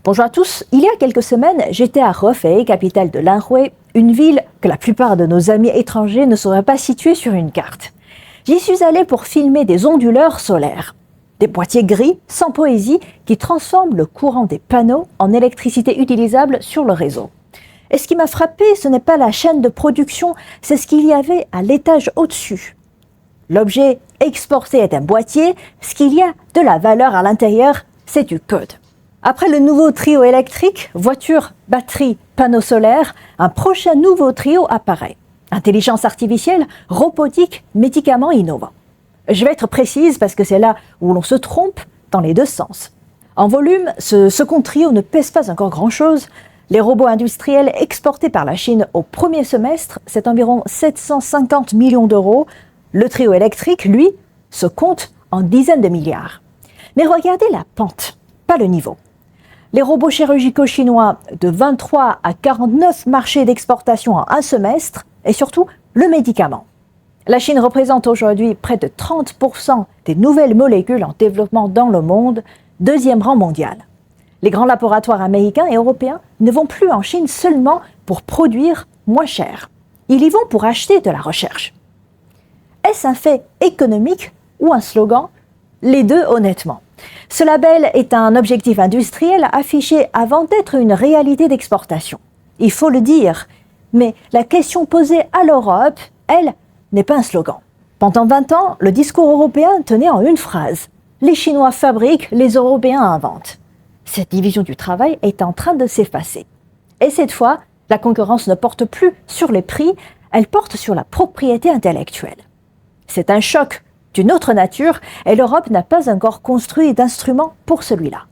Bonjour à tous. Il y a quelques semaines, j'étais à Hefei, capitale de l'Anhui, une ville que la plupart de nos amis étrangers ne sauraient pas situer sur une carte. J'y suis allée pour filmer des onduleurs solaires. Des boîtiers gris, sans poésie, qui transforment le courant des panneaux en électricité utilisable sur le réseau. Et ce qui m'a frappé, ce n'est pas la chaîne de production, c'est ce qu'il y avait à l'étage au-dessus. L'objet exporté est un boîtier, ce qu'il y a de la valeur à l'intérieur, c'est du code. Après le nouveau trio électrique, voiture, batterie, panneaux solaires, un prochain nouveau trio apparaît. Intelligence artificielle, robotique, médicaments innovants. Je vais être précise parce que c'est là où l'on se trompe dans les deux sens. En volume, ce second trio ne pèse pas encore grand-chose. Les robots industriels exportés par la Chine au premier semestre, c'est environ 750 millions d'euros. Le trio électrique, lui, se compte en dizaines de milliards. Mais regardez la pente, pas le niveau. Les robots chirurgicaux chinois de 23 à 49 marchés d'exportation en un semestre et surtout le médicament. La Chine représente aujourd'hui près de 30% des nouvelles molécules en développement dans le monde, deuxième rang mondial. Les grands laboratoires américains et européens ne vont plus en Chine seulement pour produire moins cher. Ils y vont pour acheter de la recherche. Est-ce un fait économique ou un slogan? Les deux, honnêtement. Ce label est un objectif industriel affiché avant d'être une réalité d'exportation. Il faut le dire. Mais la question posée à l'Europe, elle, n'est pas un slogan. Pendant 20 ans, le discours européen tenait en une phrase. Les Chinois fabriquent, les Européens inventent. Cette division du travail est en train de s'effacer. Et cette fois, la concurrence ne porte plus sur les prix, elle porte sur la propriété intellectuelle. C'est un choc d'une autre nature et l'Europe n'a pas encore construit d'instruments pour celui-là.